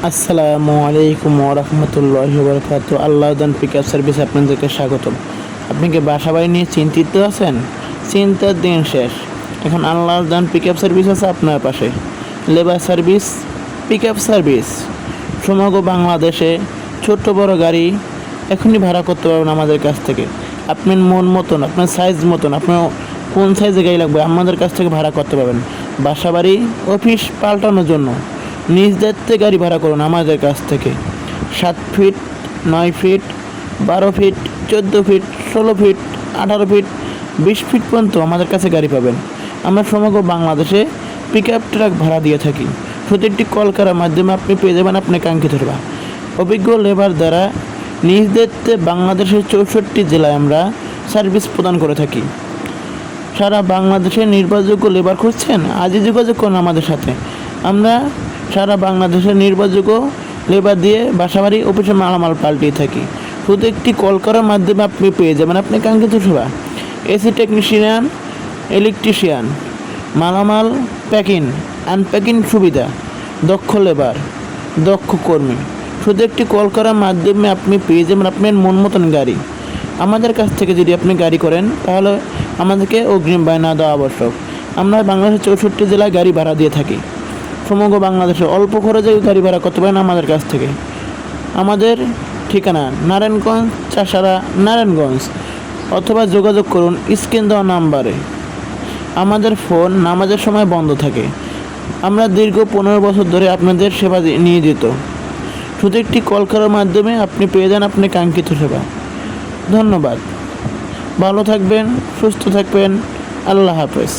আসসালামু আলাইকুম ওয়া রাহমাতুল্লাহি ওয়া বারাকাতুহু। আল্লাহদান পিকআপ সার্ভিস আপনাদেরকে স্বাগতম। আপনি কি বাসাবাড়ি নিয়ে চিন্তিত আছেন? চিন্তার দিন শেষ। এখন আল্লাহদান পিকআপ সার্ভিস আছে আপনার পাশে। লেবার সার্ভিস, পিকআপ সার্ভিস সমগ্র বাংলাদেশে ছোট বড় গাড়ি এখনই ভাড়া করতে পারবেন আমাদের কাছ থেকে। আপনার মন মতন, আপনার সাইজ মতন, আপনার কোন সাইজে গাড়ি লাগবে আমাদের কাছ থেকে ভাড়া করতে পারবেন। বাসাবাড়ি, অফিস পাল্টানোর জন্য নিজ দায়িত্বে গাড়ি ভাড়া করুন আমাদের কাছ থেকে। 7 feet, 9 feet, 12 feet, 14 feet, 16 feet, 18 feet, 20 feet পর্যন্ত আমাদের কাছে গাড়ি পাবেন। আমরা সমগ্র বাংলাদেশে পিকআপ ট্রাক ভাড়া দিয়ে থাকি। প্রতিটি কল করার মাধ্যমে আপনি পেয়ে যাবেন আপনি কাঙ্ক্ষিত সেবা। অভিজ্ঞ লেবার দ্বারা নিজ দায়িত্বে বাংলাদেশের 64 জেলায় আমরা সার্ভিস প্রদান করে থাকি। সারা বাংলাদেশে নির্ভরযোগ্য লেবার খুঁজছেন? আজই যোগাযোগ করুন আমাদের সাথে। আমরা সারা বাংলাদেশের নির্ভরযোগ্য লেবার দিয়ে বাসাবাড়ি, অফিসে মালামাল পাল্টিয়ে থাকি। শুধু একটি কল করার মাধ্যমে আপনি পেয়ে যাবেন আপনি কাঙ্ক্ষিত সেবা। এসি টেকনিশিয়ান, ইলেকট্রিশিয়ান, মালামাল প্যাকিং, আনপ্যাকিং সুবিধা, দক্ষ লেবার, দক্ষ কর্মী। শুধু একটি কল করার মাধ্যমে আপনি পেয়ে যাবেন আপনার মন মতন গাড়ি। আমাদের কাছ থেকে যদি আপনি গাড়ি করেন তাহলে আমাদেরকে অগ্রিম বায়না দেওয়া আবশ্যক। আমরা বাংলাদেশের 64 জেলায় গাড়ি ভাড়া দিয়ে থাকি। সমগ্র বাংলাদেশে অল্প খরচে গাড়ি ভাড়া করতে পারেন আমাদের কাছ থেকে। আমাদের ঠিকানা নারায়ণগঞ্জ, চাষারা, নারায়ণগঞ্জ, অথবা যোগাযোগ করুন স্ক্রিন দেওয়া নাম্বারে। আমাদের ফোন নামাজের সময় বন্ধ থাকে। আমরা দীর্ঘ 15 বছর ধরে আপনাদের সেবা নিয়োজিত। শুধু একটি কল করার মাধ্যমে আপনি পেয়ে যান আপনি কাঙ্ক্ষিত সেবা। ধন্যবাদ। ভালো থাকবেন, সুস্থ থাকবেন। আল্লাহ হাফেজ।